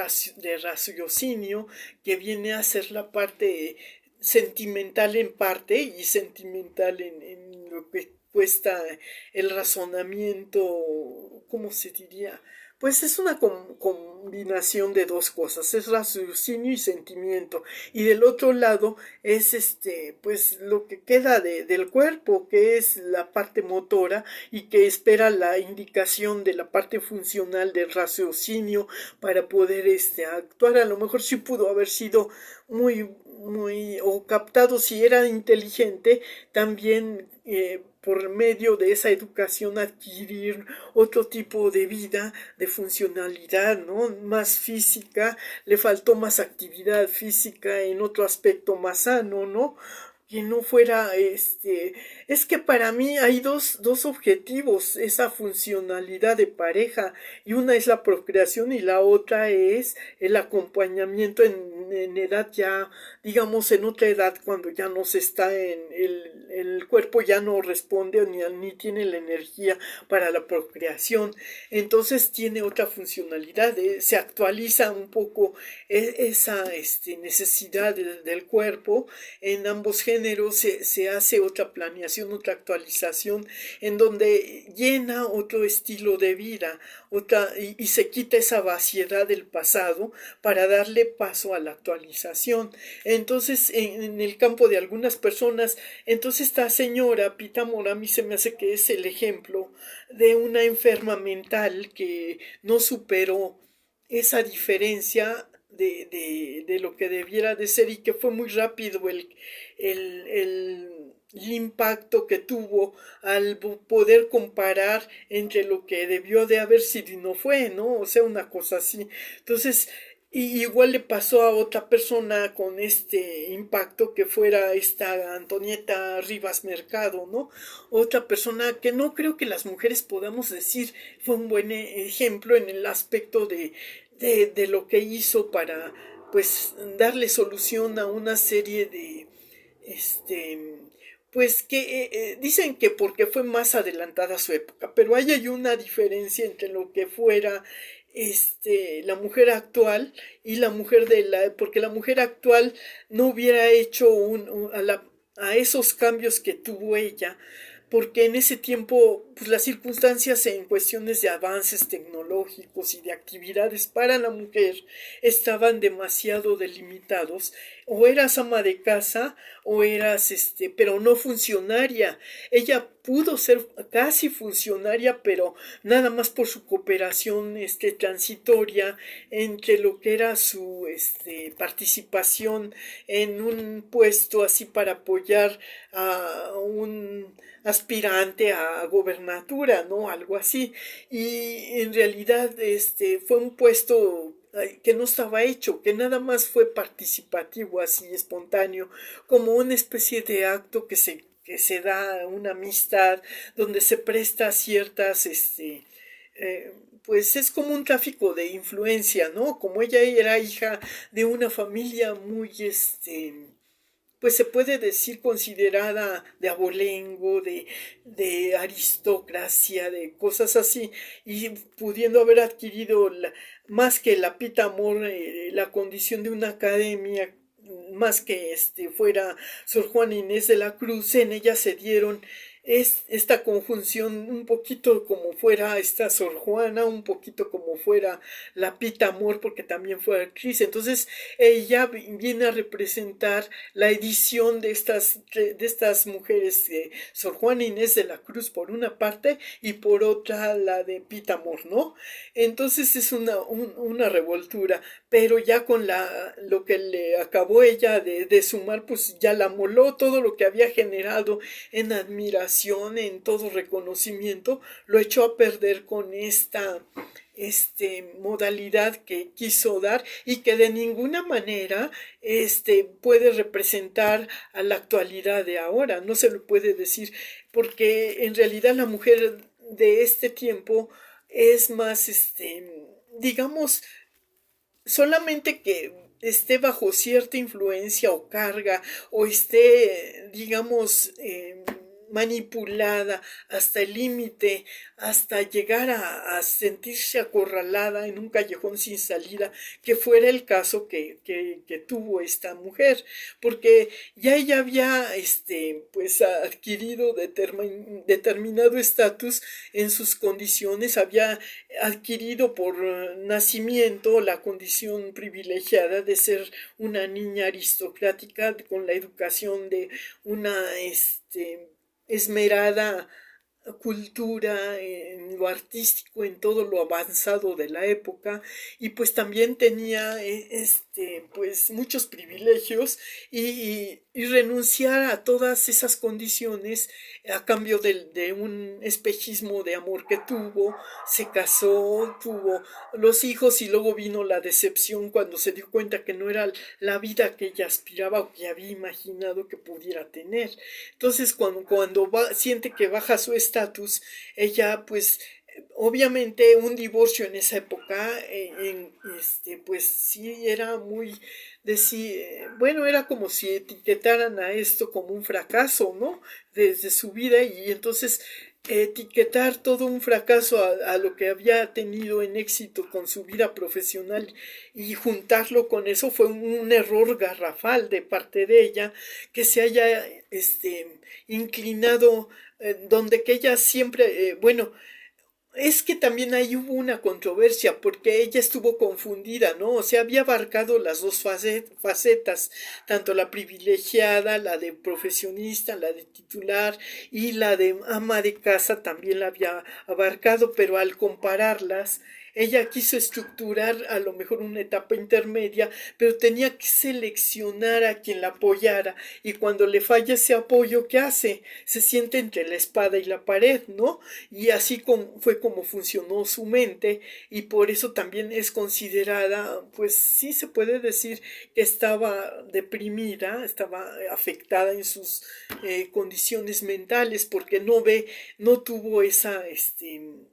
A: raciocinio, que viene a ser la parte sentimental en parte, y sentimental en lo que cuesta el razonamiento. ¿Cómo se diría? Pues es una combinación de dos cosas, es raciocinio y sentimiento, y del otro lado es pues lo que queda del cuerpo, que es la parte motora, y que espera la indicación de la parte funcional del raciocinio para poder actuar. A lo mejor sí pudo haber sido muy o captado, si era inteligente también, por medio de esa educación adquirir otro tipo de vida, de funcionalidad, ¿no? Más física, le faltó más actividad física en otro aspecto más sano, ¿no? Que no fuera, es que para mí hay dos objetivos, esa funcionalidad de pareja, y una es la procreación y la otra es el acompañamiento en edad ya, digamos, en otra edad cuando ya no se está el cuerpo ya no responde ni tiene la energía para la procreación, entonces tiene otra funcionalidad, se actualiza un poco esa necesidad del cuerpo en ambos géneros se hace otra planeación, otra actualización, en donde llena otro estilo de vida, y se quita esa vaciedad del pasado para darle paso a la actualización. Entonces, en el campo de algunas personas, entonces esta señora Pita Mora a mí se me hace que es el ejemplo de una enferma mental que no superó esa diferencia de lo que debiera de ser y que fue muy rápido el impacto que tuvo al poder comparar entre lo que debió de haber sido y no fue, ¿no? O sea, una cosa así. Entonces, y igual le pasó a otra persona con este impacto que fuera esta Antonieta Rivas Mercado, ¿no? Otra persona que no creo que las mujeres podamos decir fue un buen ejemplo en el aspecto de lo que hizo para pues darle solución a una serie de pues que dicen que porque fue más adelantada a su época, pero ahí hay una diferencia entre lo que fuera la mujer actual y la mujer porque la mujer actual no hubiera hecho a esos cambios que tuvo ella, porque en ese tiempo pues, las circunstancias en cuestiones de avances tecnológicos y de actividades para la mujer estaban demasiado delimitados. O eras ama de casa o eras pero no funcionaria. Ella pudo ser casi funcionaria, pero nada más por su cooperación transitoria entre lo que era su participación en un puesto así para apoyar a un aspirante a gobernatura, ¿no? Algo así. Y en realidad fue un puesto que no estaba hecho, que nada más fue participativo, así espontáneo, como una especie de acto que se da una amistad, donde se presta ciertas, pues es como un tráfico de influencia, ¿no? Como ella era hija de una familia muy, pues se puede decir considerada de abolengo, de aristocracia, de cosas así, y pudiendo haber adquirido más que la Pita Amor, la condición de una academia, más que fuera Sor Juana Inés de la Cruz, en ella se dieron esta conjunción un poquito como fuera esta Sor Juana, un poquito como fuera la Pita Amor, porque también fue actriz. Entonces ella viene a representar la edición de estas mujeres, Sor Juana Inés de la Cruz por una parte y por otra la de Pita Amor, ¿no? Entonces es una revoltura, pero ya con lo que le acabó ella de sumar, pues ya la moló todo lo que había generado en admiración, en todo reconocimiento, lo echó a perder con esta modalidad que quiso dar y que de ninguna manera puede representar a la actualidad de ahora, no se lo puede decir, porque en realidad la mujer de este tiempo es más digamos solamente que esté bajo cierta influencia o carga o esté, digamos, manipulada hasta el límite, hasta llegar a sentirse acorralada en un callejón sin salida, que fuera el caso que tuvo esta mujer, porque ya ella había pues adquirido determinado estatus en sus condiciones, había adquirido por nacimiento la condición privilegiada de ser una niña aristocrática con la educación de una esmerada cultura, en lo artístico, en todo lo avanzado de la época, y pues también tenía pues muchos privilegios, y renunciar a todas esas condiciones a cambio de un espejismo de amor que tuvo. Se casó, tuvo los hijos, y luego vino la decepción cuando se dio cuenta que no era la vida que ella aspiraba o que había imaginado que pudiera tener. Entonces cuando siente que baja su estatus, ella pues obviamente un divorcio en esa época, pues sí era muy decir, bueno, era como si etiquetaran a esto como un fracaso, ¿no? Desde su vida, y entonces etiquetar todo un fracaso a lo que había tenido en éxito con su vida profesional y juntarlo con eso fue un error garrafal de parte de ella, que se haya inclinado, donde que ella siempre, bueno, es que también ahí hubo una controversia porque ella estuvo confundida, ¿no? O sea, había abarcado las dos facetas, tanto la privilegiada, la de profesionista, la de titular, y la de ama de casa también la había abarcado, pero al compararlas, ella quiso estructurar a lo mejor una etapa intermedia, pero tenía que seleccionar a quien la apoyara, y cuando le falla ese apoyo, ¿qué hace? Se siente entre la espada y la pared, ¿no? Y así fue como funcionó su mente, y por eso también es considerada, pues sí se puede decir que estaba deprimida, estaba afectada en sus condiciones mentales, porque no tuvo ese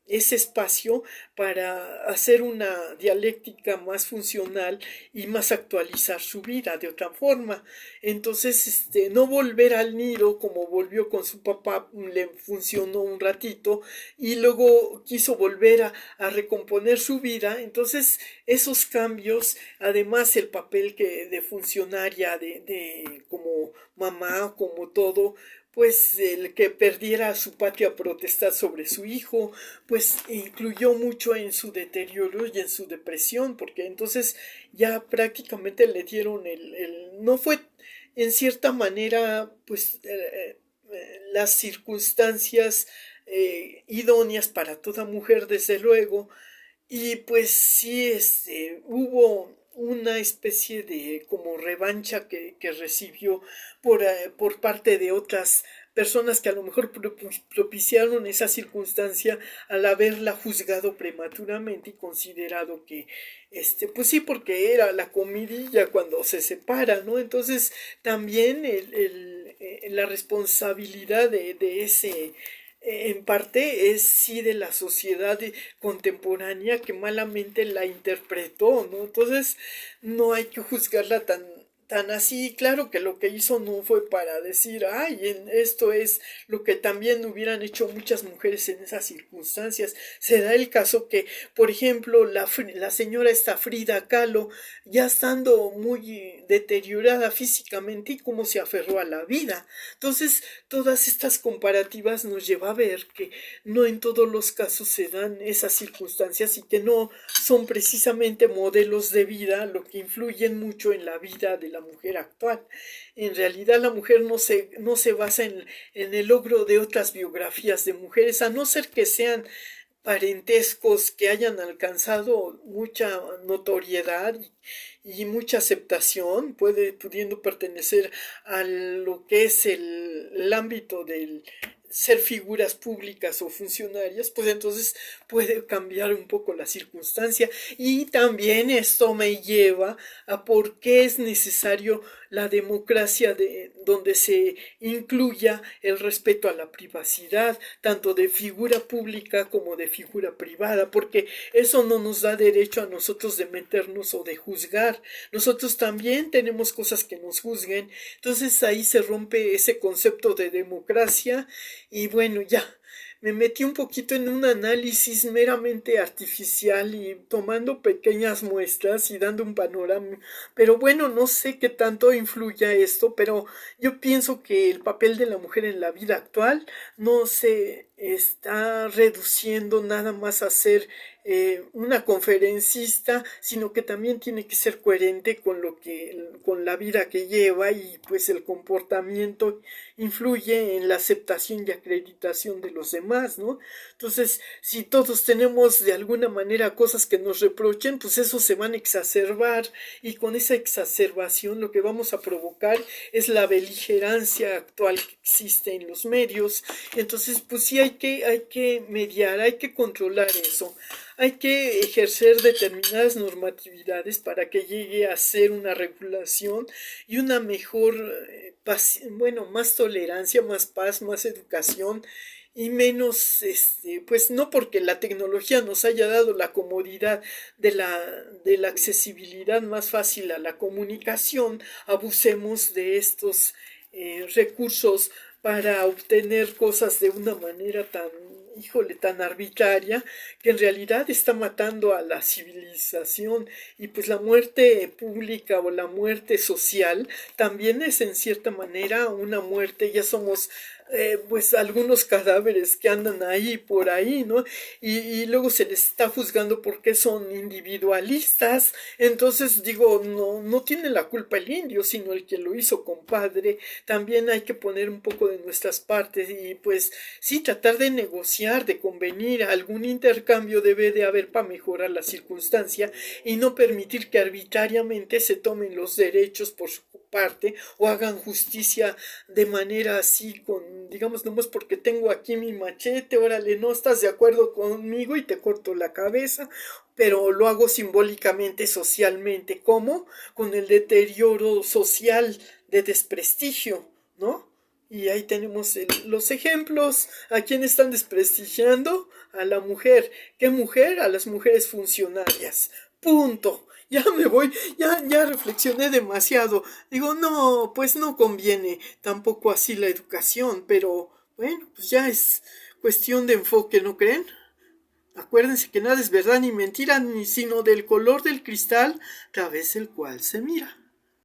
A: espacio para hacer una dialéctica más funcional y más actualizar su vida de otra forma. Entonces, no volver al nido como volvió con su papá, le funcionó un ratito, y luego quiso volver a recomponer su vida. Entonces, esos cambios, además el papel de funcionaria, como mamá, como todo, pues el que perdiera su patria potestad sobre su hijo, pues influyó mucho en su deterioro y en su depresión, porque entonces ya prácticamente le dieron no fue en cierta manera, pues las circunstancias idóneas para toda mujer, desde luego, y pues sí, hubo una especie de como revancha que recibió por parte de otras personas que a lo mejor propiciaron esa circunstancia al haberla juzgado prematuramente y considerado que, pues sí, porque era la comidilla cuando se separa, ¿no? Entonces también la responsabilidad de ese en parte es sí de la sociedad contemporánea, que malamente la interpretó, ¿no? Entonces no hay que juzgarla tan así. Claro que lo que hizo no fue para decir, ay, esto es lo que también hubieran hecho muchas mujeres en esas circunstancias. Se da el caso que, por ejemplo, la señora esta Frida Kahlo, ya estando muy deteriorada físicamente, y cómo se aferró a la vida. Entonces, todas estas comparativas nos lleva a ver que no en todos los casos se dan esas circunstancias, y que no son precisamente modelos de vida lo que influyen mucho en la vida de la mujer actual. En realidad la mujer no se basa en el logro de otras biografías de mujeres, a no ser que sean parentescos que hayan alcanzado mucha notoriedad y mucha aceptación, pudiendo pertenecer a lo que es el ámbito del ser figuras públicas o funcionarias, pues entonces puede cambiar un poco la circunstancia. Y también esto me lleva a por qué es necesario la democracia, donde se incluya el respeto a la privacidad, tanto de figura pública como de figura privada, porque eso no nos da derecho a nosotros de meternos o de juzgar. Nosotros también tenemos cosas que nos juzguen. Entonces ahí se rompe ese concepto de democracia. Y bueno, ya me metí un poquito en un análisis meramente artificial y tomando pequeñas muestras y dando un panorama. Pero bueno, no sé qué tanto influya esto, pero yo pienso que el papel de la mujer en la vida actual no se está reduciendo nada más a ser una conferencista, sino que también tiene que ser coherente con la vida que lleva, y pues el comportamiento influye en la aceptación y acreditación de los demás, ¿no? Entonces, si todos tenemos de alguna manera cosas que nos reprochen, pues eso se van a exacerbar, y con esa exacerbación lo que vamos a provocar es la beligerancia actual que existe en los medios. Entonces, pues sí hay que mediar, hay que controlar eso. Hay que ejercer determinadas normatividades para que llegue a ser una regulación y una mejor, más tolerancia, más paz, más educación y menos, pues no porque la tecnología nos haya dado la comodidad de la accesibilidad más fácil a la comunicación, abusemos de estos recursos para obtener cosas de una manera tan arbitraria, que en realidad está matando a la civilización. Y pues la muerte pública o la muerte social también es en cierta manera una muerte. Ya somos pues algunos cadáveres que andan ahí por ahí, ¿no? Y luego se les está juzgando porque son individualistas. Entonces digo, no tiene la culpa el indio, sino el que lo hizo, compadre. También hay que poner un poco de nuestras partes y pues sí, tratar de negociar, de convenir. Algún intercambio debe de haber para mejorar la circunstancia y no permitir que arbitrariamente se tomen los derechos por su parte o hagan justicia de manera así digamos, nomás porque tengo aquí mi machete, órale, no estás de acuerdo conmigo y te corto la cabeza, pero lo hago simbólicamente, socialmente. ¿Cómo? Con el deterioro social de desprestigio, ¿no? Y ahí tenemos los ejemplos. ¿A quién están desprestigiando? A la mujer. ¿Qué mujer? A las mujeres funcionarias. Punto. Ya me voy, ya reflexioné demasiado. Digo, no, pues no conviene tampoco así la educación, pero bueno, pues ya es cuestión de enfoque, ¿no creen? Acuérdense que nada es verdad ni mentira, ni sino del color del cristal a través del cual se mira.